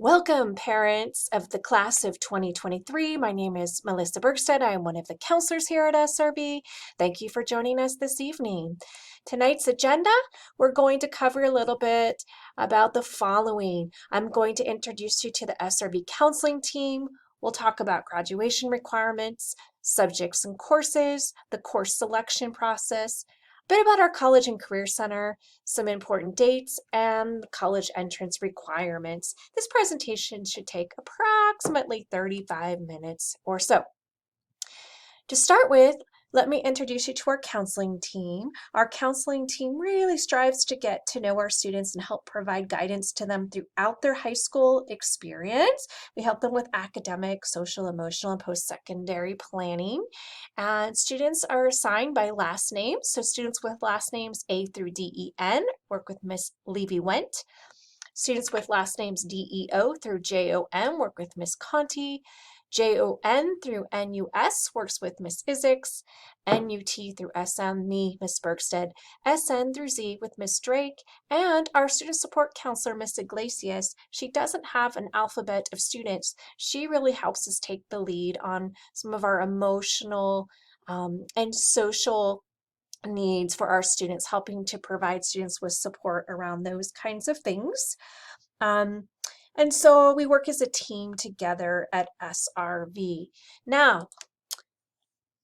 Welcome, parents of the class of 2023. My name is Melissa Bergstead. I am one of the counselors here at SRV. Thank you for joining us this evening. Tonight's agenda, we're going to cover a little bit about the following. I'm going to introduce you to the SRV counseling team. We'll talk about graduation requirements, subjects and courses, the course selection process, a bit about our College and Career Center, some important dates, and college entrance requirements. This presentation should take approximately 35 minutes or so. To start with, let me introduce you to our counseling team. Our counseling team really strives to get to know our students and help provide guidance to them throughout their high school experience. We help them with academic, social, emotional, and post-secondary planning. And students are assigned by last names. So students with last names A through DEN work with Miss Levy-Went. Students with last names DEO through JOM work with Miss Conti. JON through NUS works with Miss Isaacs. NUT through SM, me, Miss Bergstead. SN through Z with Miss Drake. And our student support counselor, Miss Iglesias, she doesn't have an alphabet of students. She really helps us take the lead on some of our emotional and social needs for our students, helping to provide students with support around those kinds of things. And so we work as a team together at SRV. Now,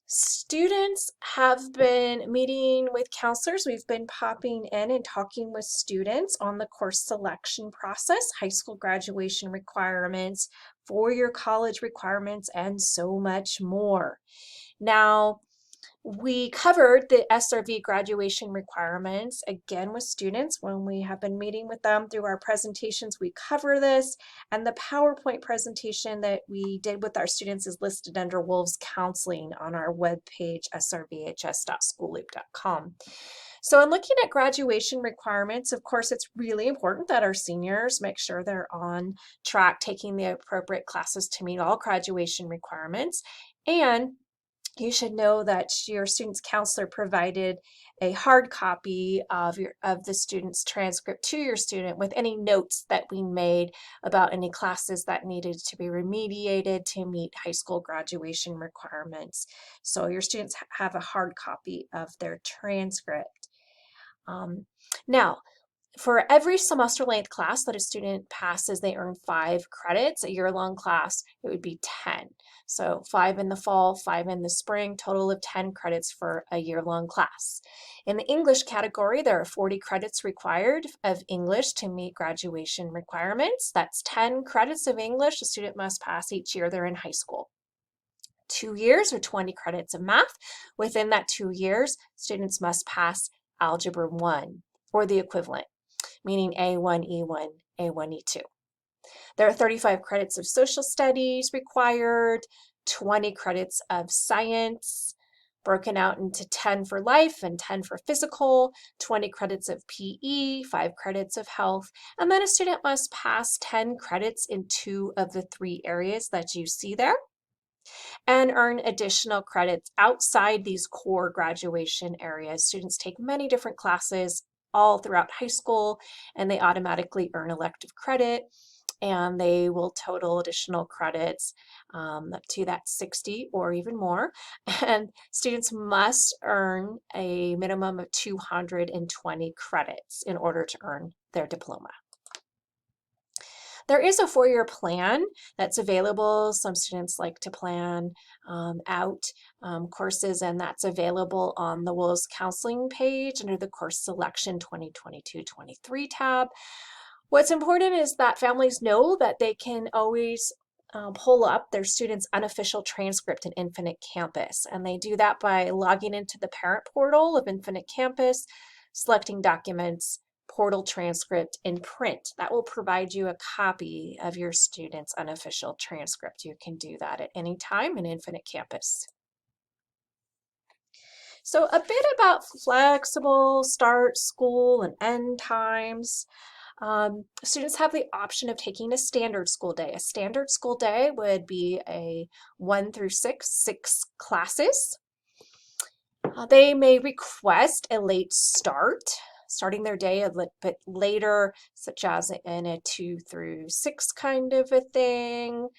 students have been meeting with counselors. We've been popping in and talking with students on the course selection process, high school graduation requirements, four-year college requirements, and so much more. Now, we covered the SRV graduation requirements again with students when we have been meeting with them through our presentations. We cover this, and the PowerPoint presentation that we did with our students is listed under Wolves Counseling on our webpage, srvhs.schoolloop.com. So in looking at graduation requirements, of course, it's really important that our seniors make sure they're on track, taking the appropriate classes to meet all graduation requirements. And you should know that your student's counselor provided a hard copy of the student's transcript to your student with any notes that we made about any classes that needed to be remediated to meet high school graduation requirements. So your students have a hard copy of their transcript. Now, for every semester length class that a student passes, they earn 5 credits. A year-long class, it would be 10. So 5 in the fall, 5 in the spring, total of 10 credits for a year-long class. In the English category, there are 40 credits required of English to meet graduation requirements. That's 10 credits of English a student must pass each year they're in high school. 2 years or 20 credits of math. Within that 2 years, students must pass Algebra 1 or the equivalent, meaning A1, E1, A1, E2. There are 35 credits of social studies required, 20 credits of science, broken out into 10 for life and 10 for physical, 20 credits of PE, 5 credits of health, and then a student must pass 10 credits in 2 of the 3 areas that you see there, and earn additional credits outside these core graduation areas. Students take many different classes all throughout high school, and they automatically earn elective credit, and they will total additional credits up to that 60 or even more. And students must earn a minimum of 220 credits in order to earn their diploma. There is a 4-year plan that's available. Some students like to plan out courses, and that's available on the Wolves Counseling page under the Course Selection 2022-23 tab. What's important is that families know that they can always pull up their students' unofficial transcript in Infinite Campus, and they do that by logging into the parent portal of Infinite Campus, selecting Documents, Portal Transcript in print. That will provide you a copy of your student's unofficial transcript. You can do that at any time in Infinite Campus. So a bit about flexible start, school, and end times. Students have the option of taking a standard school day. A standard school day would be a 1 through 6 classes. They may request a late start. starting their day a little bit later, such as in a 2 through 6 kind of a thing,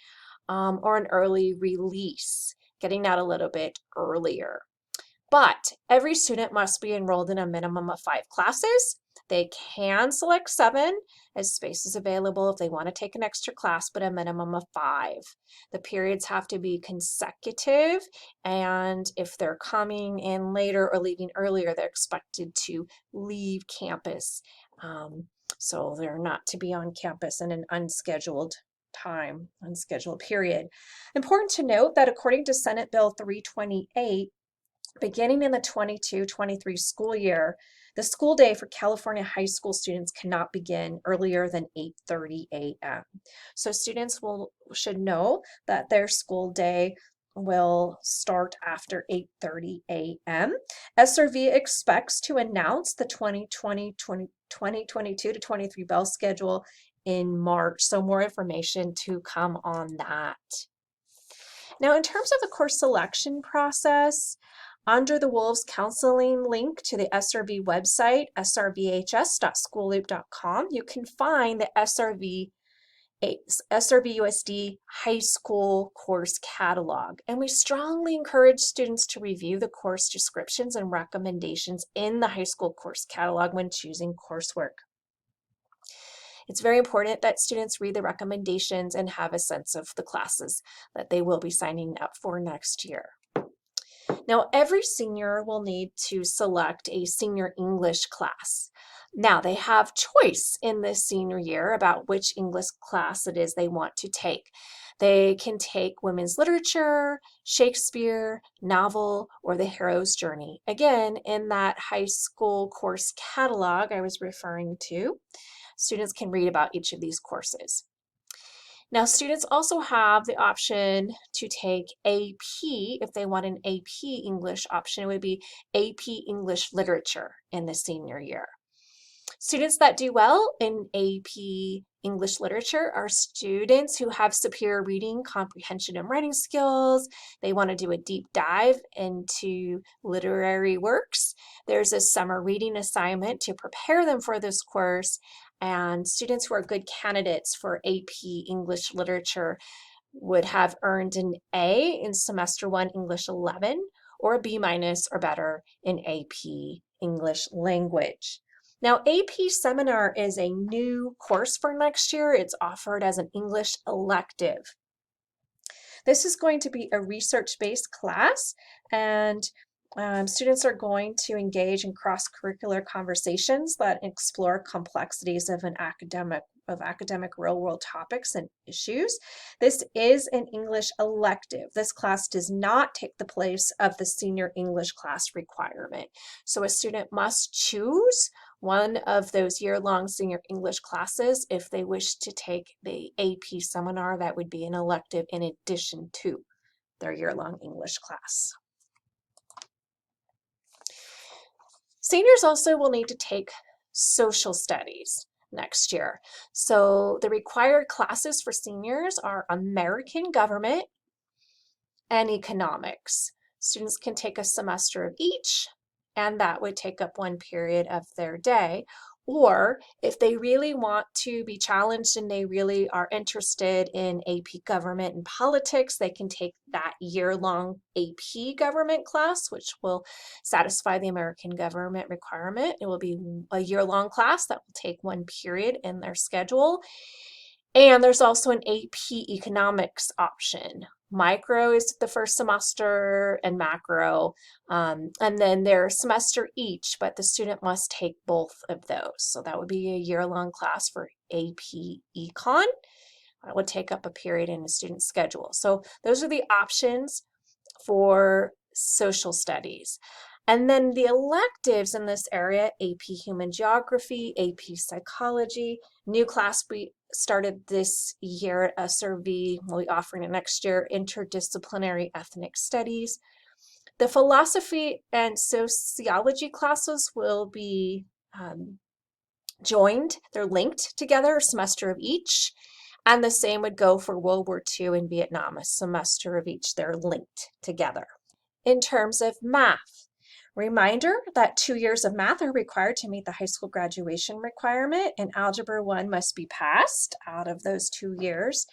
or an early release, getting out a little bit earlier. But every student must be enrolled in a minimum of 5 classes. They can select 7 as space is available if they want to take an extra class, but a minimum of 5. The periods have to be consecutive, and if they're coming in later or leaving earlier, they're expected to leave campus. So they're not to be on campus in an unscheduled time, unscheduled period. Important to note that according to Senate Bill 328, beginning in the 22-23 school year, the school day for California high school students cannot begin earlier than 8:30 a.m. So students should know that their school day will start after 8:30 a.m. SRV expects to announce the 2022 to 23 bell schedule in March, so more information to come on that. Now, in terms of the course selection process, under the Wolves Counseling link to the SRV website, srvhs.schoolloop.com, you can find the SRVUSD high school course catalog. And we strongly encourage students to review the course descriptions and recommendations in the high school course catalog when choosing coursework. It's very important that students read the recommendations and have a sense of the classes that they will be signing up for next year. Now, every senior will need to select a senior English class. Now, they have choice in this senior year about which English class it is they want to take. They can take women's literature, Shakespeare, novel, or the hero's journey. Again, in that high school course catalog I was referring to, students can read about each of these courses. Now, students also have the option to take AP. If they want an AP English option, it would be AP English Literature in the senior year. Students that do well in AP English Literature are students who have superior reading, comprehension, and writing skills. They want to do a deep dive into literary works. There's a summer reading assignment to prepare them for this course, and students who are good candidates for AP English Literature would have earned an A in semester 1 English 11 or a B- or better in AP English Language. Now, AP Seminar is a new course for next year. It's offered as an English elective. This is going to be a research-based class, and students are going to engage in cross-curricular conversations that explore complexities of academic real-world topics and issues. This is an English elective. This class does not take the place of the senior English class requirement. So a student must choose one of those year-long senior English classes if they wish to take the AP seminar. That would be an elective in addition to their year-long English class. Seniors also will need to take social studies next year. So the required classes for seniors are American government and economics. Students can take a semester of each, and that would take up one period of their day. Or if they really want to be challenged and they really are interested in AP government and politics, they can take that year-long AP government class, which will satisfy the American government requirement. It will be a year-long class that will take one period in their schedule. And there's also an AP economics option. Micro is the first semester and macro, and then they're a semester each, but the student must take both of those. So that would be a year-long class for AP Econ. That would take up a period in a student's schedule. So those are the options for social studies. And then the electives in this area, AP Human Geography, AP Psychology, new class we started this year at SRV, we'll be offering it next year, Interdisciplinary Ethnic Studies. The philosophy and sociology classes will be joined. They're linked together, a semester of each. And the same would go for World War II and Vietnam, a semester of each. They're linked together. In terms of math, Reminder that 2 years of math are required to meet the high school graduation requirement, and Algebra 1 must be passed out of those 2 years.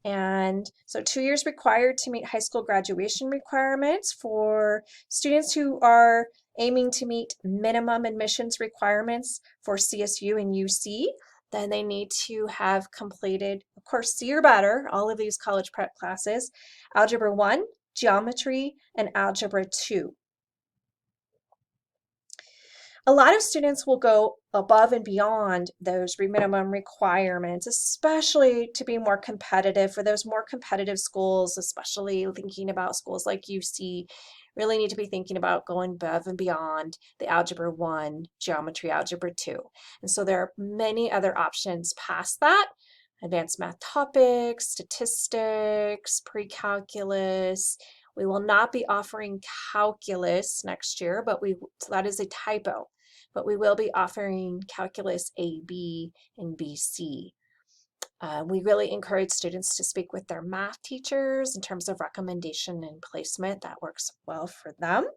And so 2 years required to meet high school graduation requirements for students who are aiming to meet minimum admissions requirements for CSU and UC. Then they need to have completed, of course, C or better, all of these college prep classes, Algebra 1, Geometry, and Algebra 2. A lot of students will go above and beyond those minimum requirements, especially to be more competitive. For those more competitive schools, especially thinking about schools like UC, really need to be thinking about going above and beyond the Algebra 1, Geometry, Algebra 2. And so there are many other options past that: advanced math topics, statistics, pre-calculus. We will not be offering calculus next year, but so that is a typo. But we will be offering calculus A, B, and BC. We really encourage students to speak with their math teachers in terms of recommendation and placement. That works well for them.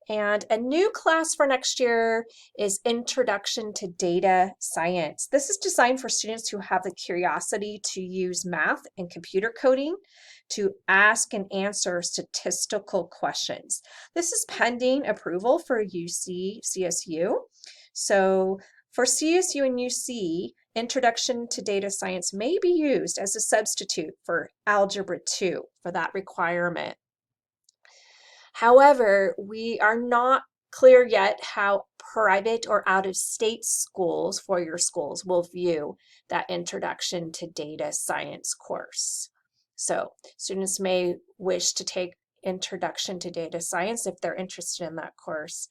And a new class for next year is Introduction to Data Science. This is designed for students who have the curiosity to use math and computer coding to ask and answer statistical questions. This is pending approval for UC, CSU. So for CSU and UC, Introduction to Data Science may be used as a substitute for Algebra 2 for that requirement. However, we are not clear yet how private or out-of-state schools, four-year schools, will view that Introduction to Data Science course. So students may wish to take Introduction to Data Science if they're interested in that course,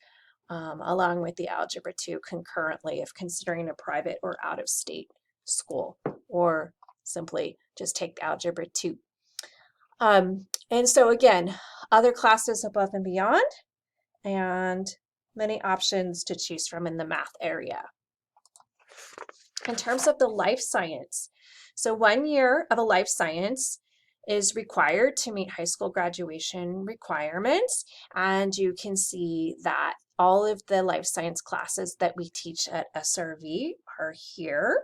along with the Algebra 2 concurrently if considering a private or out-of-state school, or simply just take Algebra 2. And so again, other classes above and beyond, and many options to choose from in the math area. In terms of the life science, so 1 year of a life science is required to meet high school graduation requirements, and you can see that all of the life science classes that we teach at SRV are here.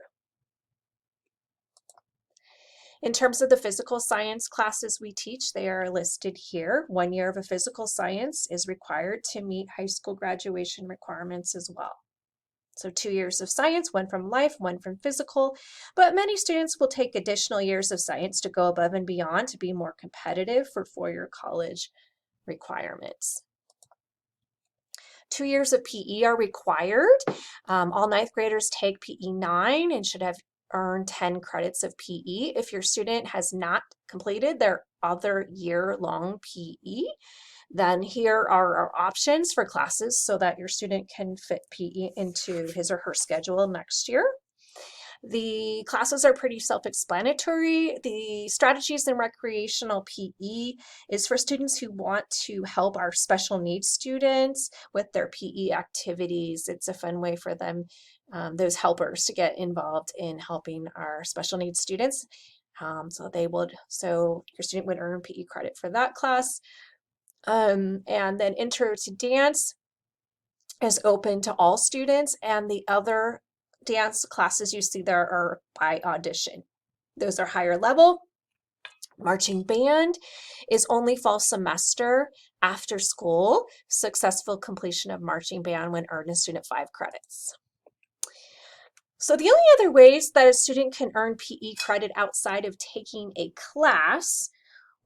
In terms of the physical science classes we teach, they are listed here. 1 year of a physical science is required to meet high school graduation requirements as well. So 2 years of science, one from life, one from physical, but many students will take additional years of science to go above and beyond to be more competitive for four-year college requirements. 2 years of PE are required. All ninth graders take PE 9 and should have earn 10 credits of PE. If your student has not completed their other year-long PE, then here are our options for classes so that your student can fit PE into his or her schedule next year. The classes are pretty self-explanatory. The strategies in recreational PE is for students who want to help our special needs students with their PE activities. It's a fun way for them, those helpers, to get involved in helping our special needs students. So your student would earn PE credit for that class. And then Intro to Dance is open to all students, and the other dance classes you see there are by audition. Those are higher level. Marching band is only fall semester after school. Successful completion of marching band would earn a student 5 credits. So the only other ways that a student can earn PE credit outside of taking a class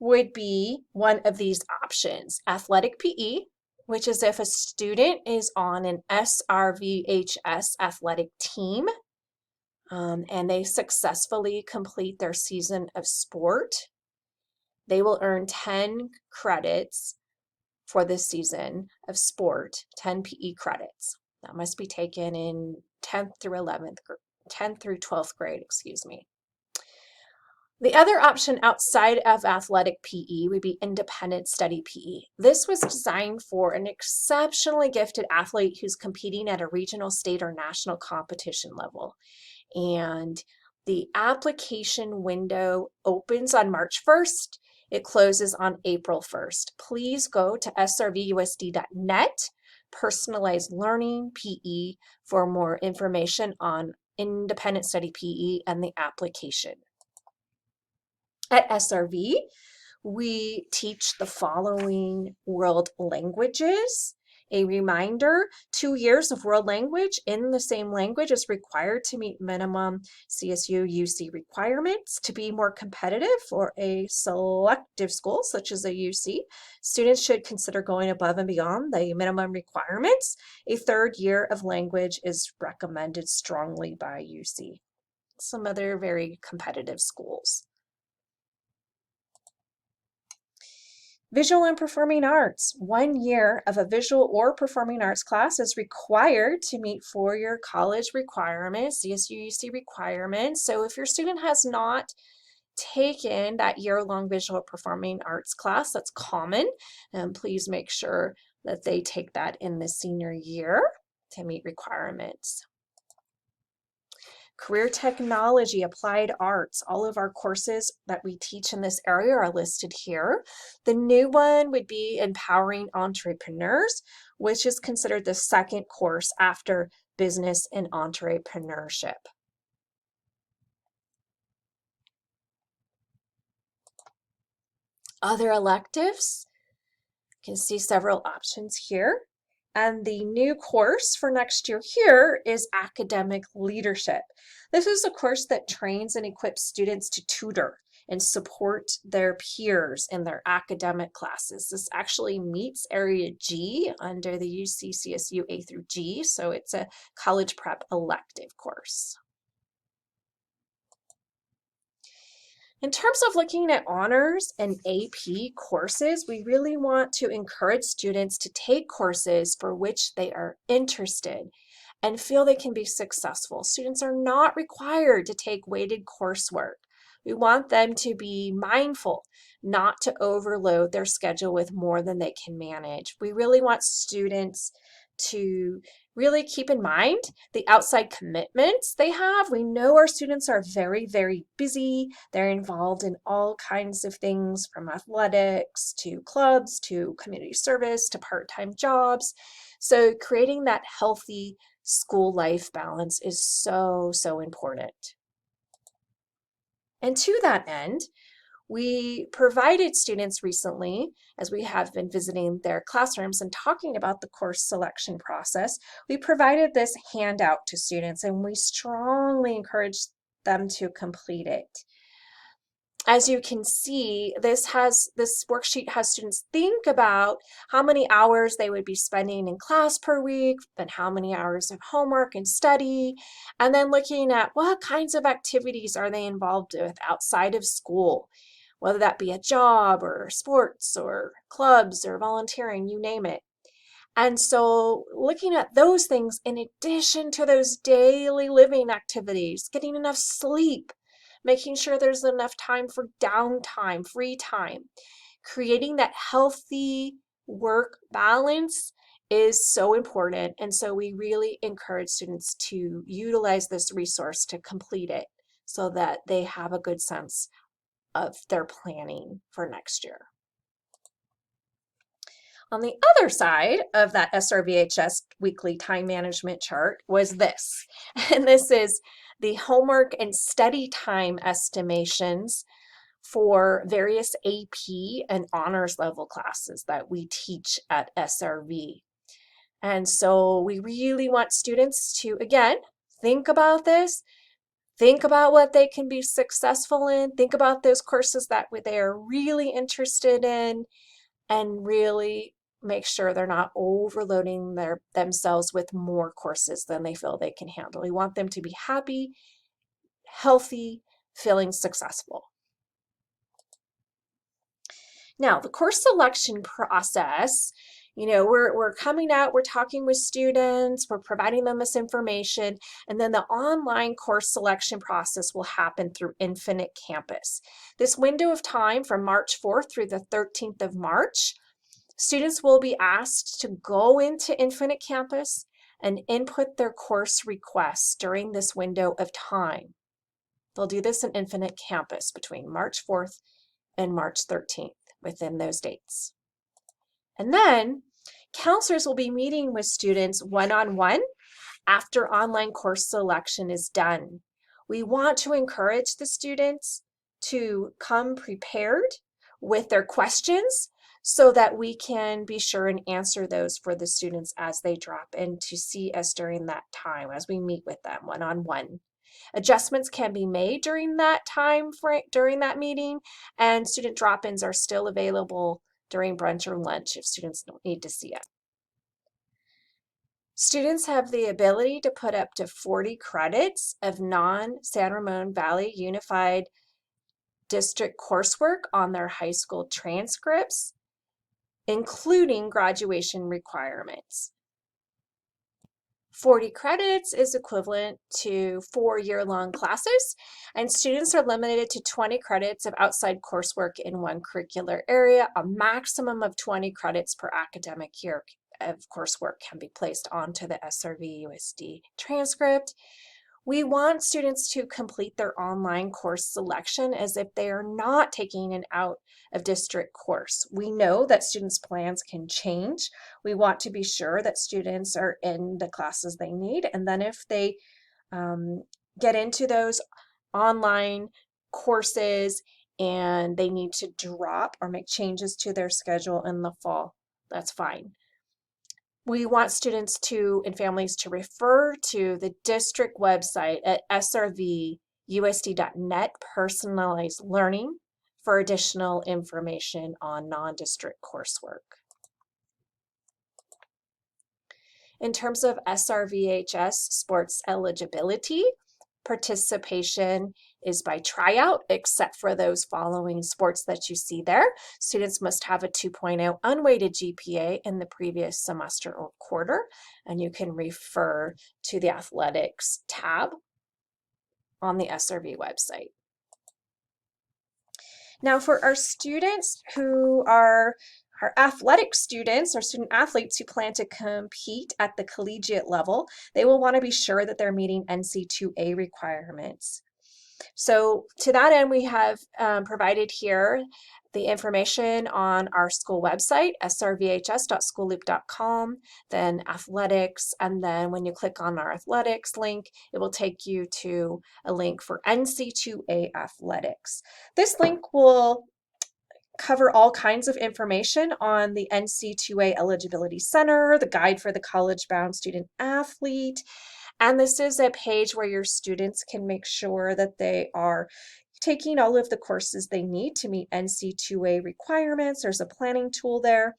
would be one of these options: athletic PE, which is if a student is on an SRVHS athletic team and they successfully complete their season of sport, they will earn 10 credits for this season of sport, 10 PE credits. That must be taken in 10th through 12th grade, excuse me. The other option outside of athletic PE would be independent study PE. This was designed for an exceptionally gifted athlete who's competing at a regional, state, or national competition level. And the application window opens on March 1st. It closes on April 1st. Please go to srvusd.net personalized learning, PE, for more information on independent study PE and the application. At SRV, we teach the following world languages. A reminder, 2 years of world language in the same language is required to meet minimum CSU UC requirements. To be more competitive for a selective school such as a UC, students should consider going above and beyond the minimum requirements. A 3rd year of language is recommended strongly by UC. Some other very competitive schools. Visual and Performing Arts. 1 year of a visual or performing arts class is required to meet 4-year college requirements, CSU/UC requirements. So if your student has not taken that year-long visual performing arts class, that's common, and please make sure that they take that in the senior year to meet requirements. Career Technology, Applied Arts, all of our courses that we teach in this area are listed here. The new one would be Empowering Entrepreneurs, which is considered the 2nd course after Business and Entrepreneurship. Other electives, you can see several options here. And the new course for next year here is Academic Leadership. This is a course that trains and equips students to tutor and support their peers in their academic classes. This actually meets Area G under the UC CSU A through G, so it's a college prep elective course. In terms of looking at honors and AP courses, we really want to encourage students to take courses for which they are interested and feel they can be successful. Students are not required to take weighted coursework. We want them to be mindful not to overload their schedule with more than they can manage. We really want students to really keep in mind the outside commitments they have. We know our students are very, very busy. They're involved in all kinds of things from athletics to clubs to community service to part-time jobs. So creating that healthy school life balance is so, so important. And to that end, we provided students recently, as we have been visiting their classrooms and talking about the course selection process, we provided this handout to students and we strongly encourage them to complete it. As you can see, this worksheet has students think about how many hours they would be spending in class per week, and how many hours of homework and study, and then looking at what kinds of activities are they involved with outside of school, whether that be a job or sports or clubs or volunteering, you name it. And so looking at those things in addition to those daily living activities, getting enough sleep, making sure there's enough time for downtime, free time, creating that healthy work balance is so important. And so we really encourage students to utilize this resource to complete it so that they have a good sense of their planning for next year. On the other side of that SRVHS weekly time management chart was this, and this is the homework and study time estimations for various AP and honors level classes that we teach at SRV. And so we really want students to, again, think about this, think about what they can be successful in, think about those courses that they are really interested in, and really make sure they're not overloading themselves with more courses than they feel they can handle. We want them to be happy, healthy, feeling successful. Now, the course selection process, we're coming out, we're talking with students, we're providing them this information, and then the online course selection process will happen through Infinite Campus. This window of time from March 4th through the 13th of March, students will be asked to go into Infinite Campus and input their course requests during this window of time. They'll do this in Infinite Campus between March 4th and March 13th within those dates. And then Counselors will be meeting with students one-on-one after online course selection is done. We want to encourage the students to come prepared with their questions so that we can be sure and answer those for the students as they drop in to see us during that time as we meet with them one-on-one. Adjustments can be made during that time frame, during that meeting, and student drop-ins are still available during brunch or lunch if students don't need to see it. Students have the ability to put up to 40 credits of non-San Ramon Valley Unified District coursework on their high school transcripts, including graduation requirements. 40 credits is equivalent to 4 year-long classes, and students are limited to 20 credits of outside coursework in one curricular area. A maximum of 20 credits per academic year of coursework can be placed onto the SRVUSD transcript. We want students to complete their online course selection as if they are not taking an out of district course. We know that students' plans can change. We want to be sure that students are in the classes they need, and then if they get into those online courses and they need to drop or make changes to their schedule in the fall, that's fine. We want students and families to refer to the district website at srvusd.net personalized learning for additional information on non-district coursework. In terms of SRVHS sports eligibility, participation is by tryout, except for those following sports that you see there. Students must have a 2.0 unweighted GPA in the previous semester or quarter, and you can refer to the athletics tab on the SRV website. Now for our students who are our athletic students or student athletes who plan to compete at the collegiate level, they will want to be sure that they're meeting NC2A requirements. So to that end, we have provided here the information on our school website, srvhs.schoolloop.com, then athletics, and then when you click on our athletics link, it will take you to a link for NC2A athletics. This link will cover all kinds of information on the NC2A Eligibility Center, the guide for the college-bound student athlete, and this is a page where your students can make sure that they are taking all of the courses they need to meet NC2A requirements. There's a planning tool there.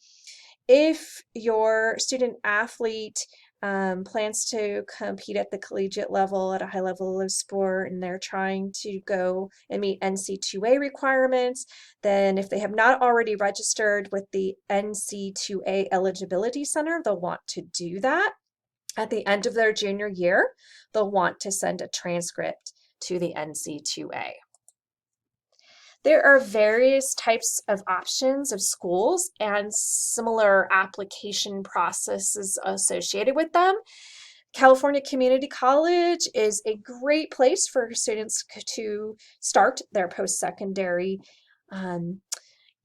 If your student athlete plans to compete at the collegiate level at a high level of sport and they're trying to go and meet NC2A requirements, then if they have not already registered with the NC2A Eligibility Center, they'll want to do that. At the end of their junior year, they'll want to send a transcript to the NC2A. There are various types of options of schools and similar application processes associated with them. California Community College is a great place for students to start their post-secondary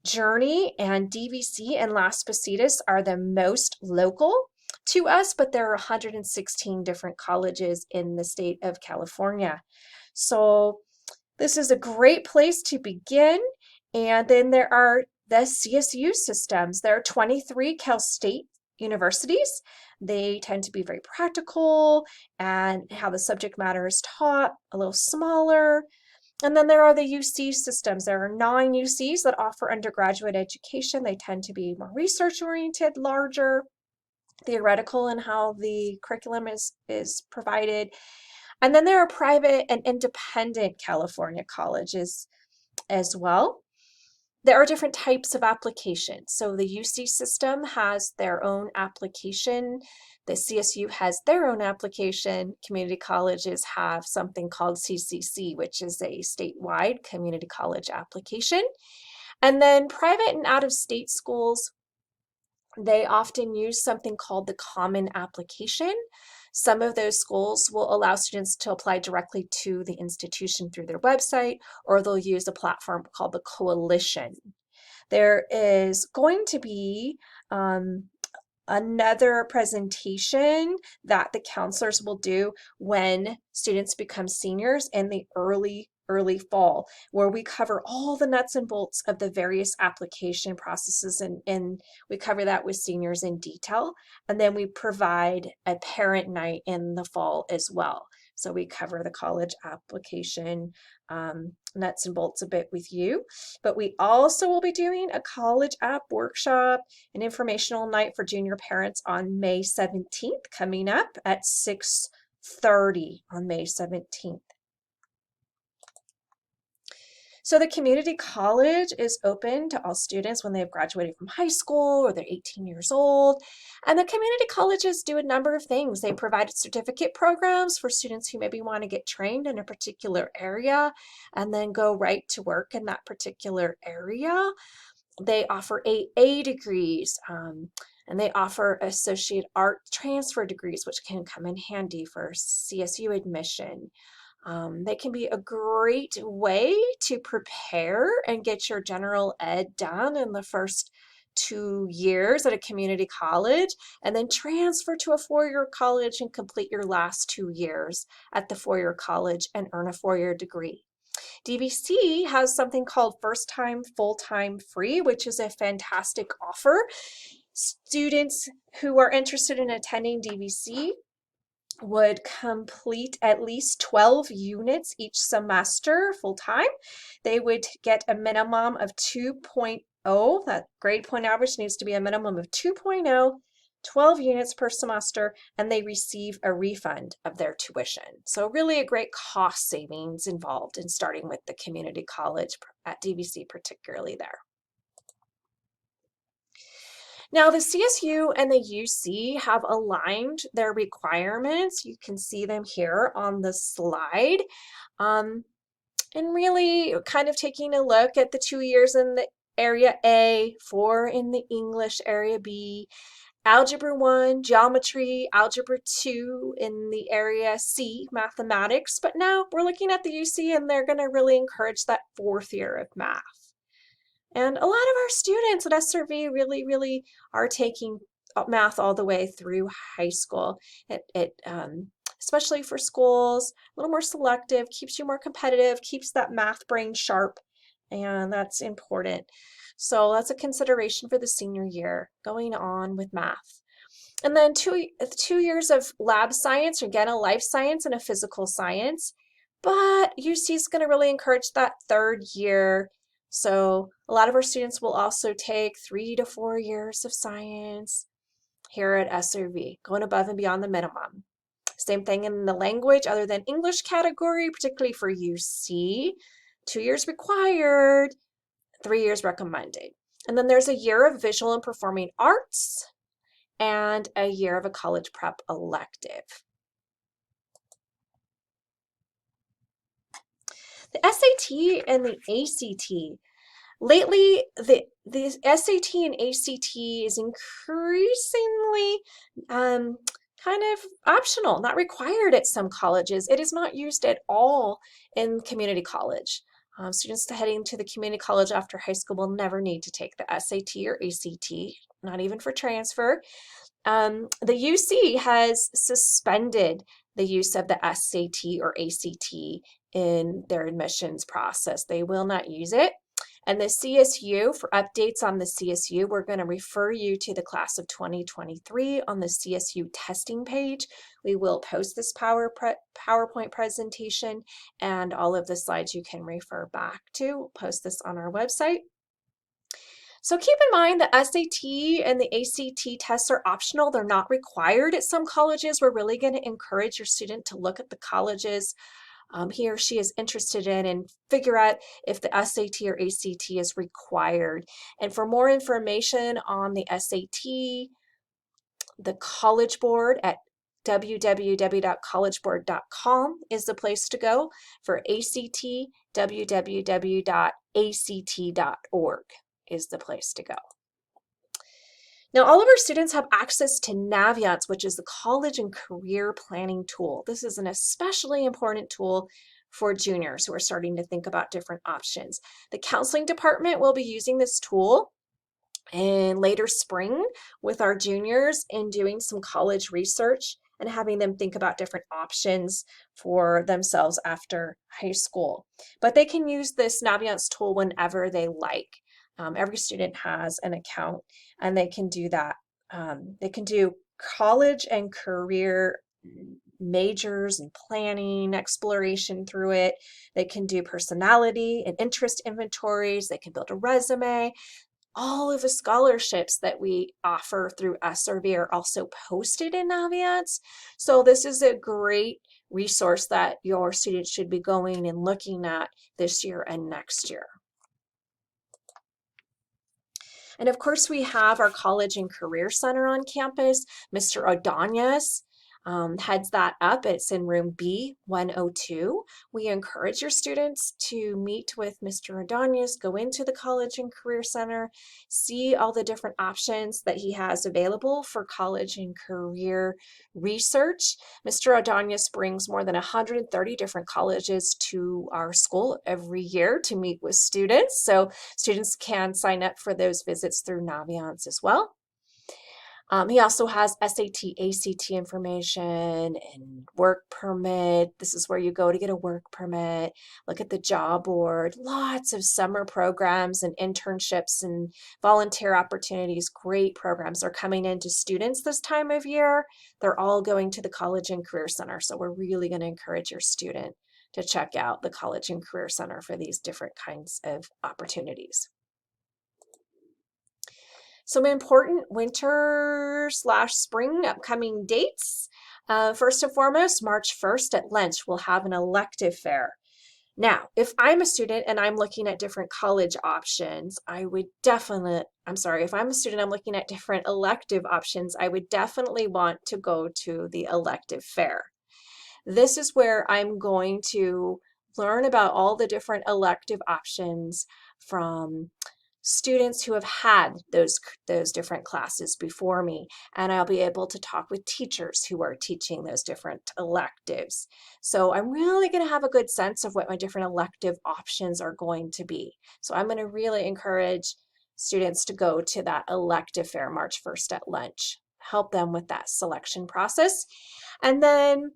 journey, and DVC and Las Positas are the most local to us, but there are 116 different colleges in the state of California. So this is a great place to begin. And then there are the CSU systems. There are 23 Cal State universities. They tend to be very practical and how the subject matter is taught, a little smaller. And then there are the UC systems. There are 9 UCs that offer undergraduate education. They tend to be more research-oriented, larger, theoretical in how the curriculum is provided. And then there are private and independent California colleges as well. There are different types of applications. So the UC system has their own application. The CSU has their own application. Community colleges have something called CCC, which is a statewide community college application. And then private and out-of-state schools, they often use something called the Common Application. Some of those schools will allow students to apply directly to the institution through their website, or they'll use a platform called the Coalition. There is going to be another presentation that the counselors will do when students become seniors in the early fall, where we cover all the nuts and bolts of the various application processes, and we cover that with seniors in detail. And then we provide a parent night in the fall as well. So we cover the college application nuts and bolts a bit with you. But we also will be doing a college app workshop, an informational night for junior parents on May 17th, coming up at 6:30 on May 17th. So the community college is open to all students when they have graduated from high school or they're 18 years old. And the community colleges do a number of things. They provide certificate programs for students who maybe want to get trained in a particular area and then go right to work in that particular area. They offer AA degrees, and they offer associate art transfer degrees, which can come in handy for CSU admission. They can be a great way to prepare and get your general ed done in the first 2 years at a community college, and then transfer to a four-year college and complete your last 2 years at the four-year college and earn a four-year degree. DVC has something called First Time Full Time Free, which is a fantastic offer. Students who are interested in attending DVC would complete at least 12 units each semester full time. They would get a minimum of 2.0. That grade point average needs to be a minimum of 2.0, 12 units per semester, and they receive a refund of their tuition. So really a great cost savings involved in starting with the community college at DVC, particularly there. Now, the CSU and the UC have aligned their requirements. You can see them here on the slide. And really kind of taking a look at the 2 years in the area A, 4 in the English area B, Algebra 1, Geometry, Algebra 2 in the area C, Mathematics. But now we're looking at the UC, and they're going to really encourage that 4th year of math. And a lot of our students at SRV really are taking math all the way through high school. Especially for schools, a little more selective, keeps you more competitive, keeps that math brain sharp, and that's important. So that's a consideration for the senior year, going on with math. And then 2 years of lab science, again, a life science and a physical science. But UC is going to really encourage that 3rd year. So a lot of our students will also take 3 to 4 years of science here at SRV, going above and beyond the minimum. Same thing in the language other than English category, particularly for UC. 2 years required, 3 years recommended. And then there's a year of visual and performing arts and a year of a college prep elective. The SAT and the ACT. Lately, the SAT and ACT is increasingly kind of optional, not required at some colleges. It is not used at all in community college. Students heading to the community college after high school will never need to take the SAT or ACT, not even for transfer. The UC has suspended the use of the SAT or ACT in their admissions process. They will not use it. And the CSU, for updates on the CSU, we're going to refer you to the class of 2023 on the CSU testing page. We will post this PowerPoint presentation and all of the slides you can refer back to. We'll post this on our website. So keep in mind the SAT and the ACT tests are optional. They're not required at some colleges. We're really going to encourage your student to look at the colleges he or she is interested in and figure out if the SAT or ACT is required. And for more information on the SAT, the College Board at www.collegeboard.com is the place to go. For ACT, www.act.org is the place to go. Now, all of our students have access to Naviance, which is the college and career planning tool. This is an especially important tool for juniors who are starting to think about different options. The counseling department will be using this tool in later spring with our juniors and doing some college research and having them think about different options for themselves after high school. But they can use this Naviance tool whenever they like. Every student has an account and they can do that. They can do college and career majors and planning, exploration through it. They can do personality and interest inventories. They can build a resume. All of the scholarships that we offer through SRV are also posted in Naviance. So this is a great resource that your students should be going and looking at this year and next year. And of course, we have our College and Career Center on campus. Mr. Ordonez heads that up. It's in room B102. We encourage your students to meet with Mr. Ordonez, go into the College and Career Center, see all the different options that he has available for college and career research. Mr. Ordonez brings more than 130 different colleges to our school every year to meet with students. So students can sign up for those visits through Naviance as well. He also has SAT, ACT information and work permit. This is where you go to get a work permit. Look at the job board. Lots of summer programs and internships and volunteer opportunities. Great programs are coming into students this time of year. They're all going to the College and Career Center. So we're really going to encourage your student to check out the College and Career Center for these different kinds of opportunities. Some important winter/spring upcoming dates. First and foremost, March 1st at lunch, we'll have an elective fair. Now, if I'm a student and I'm looking at different college options, if I'm a student, I'm looking at different elective options, I would definitely want to go to the elective fair. This is where I'm going to learn about all the different elective options from students who have had those different classes before me, and I'll be able to talk with teachers who are teaching those different electives. So I'm really going to have a good sense of what my different elective options are going to be. So I'm going to really encourage students to go to that elective fair March 1st at lunch, help them with that selection process. And then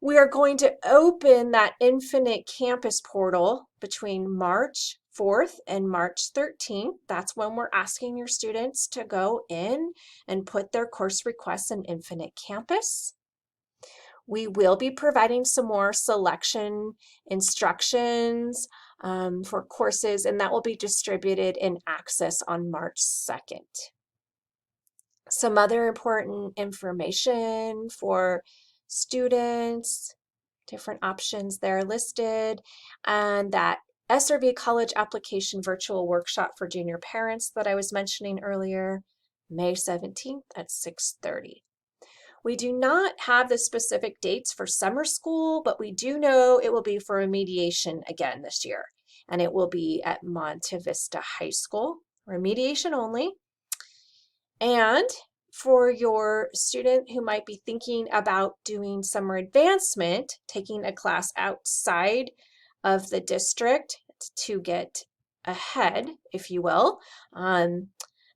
we are going to open that Infinite Campus portal between March 4th and March 13th. That's when we're asking your students to go in and put their course requests in Infinite Campus. We will be providing some more selection instructions for courses, and that will be distributed in Access on March 2nd. Some other important information for students, different options there listed, and that SRV College Application Virtual Workshop for Junior Parents that I was mentioning earlier, May 17th at 6:30. We do not have the specific dates for summer school, but we do know it will be for remediation again this year, and it will be at Monte Vista High School, remediation only. And for your student who might be thinking about doing summer advancement, taking a class outside of the district to get ahead, if you will,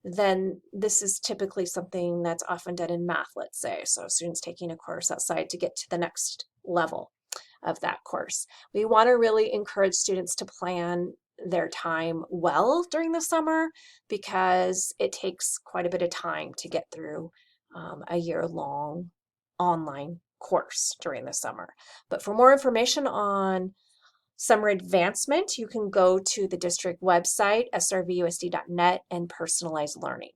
then this is typically something that's often done in math, let's say. So students taking a course outside to get to the next level of that course. We want to really encourage students to plan their time well during the summer because it takes quite a bit of time to get through a year-long online course during the summer. But for more information on summer advancement, you can go to the district website, srvusd.net, and personalized learning.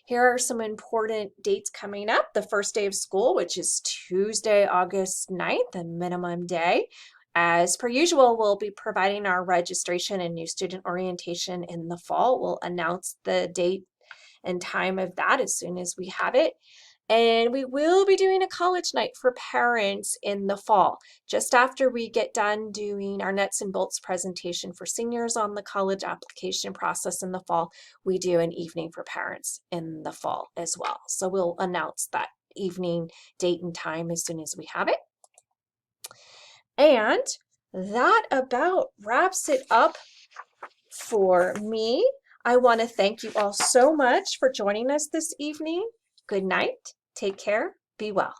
Here are some important dates coming up. The first day of school, which is Tuesday, August 9th, the minimum day. As per usual, we'll be providing our registration and new student orientation in the fall. We'll announce the date and time of that as soon as we have it. And we will be doing a college night for parents in the fall. Just after we get done doing our nuts and bolts presentation for seniors on the college application process in the fall, we do an evening for parents in the fall as well. So we'll announce that evening date and time as soon as we have it. And that about wraps it up for me. I want to thank you all so much for joining us this evening. Good night. Take care. Be well.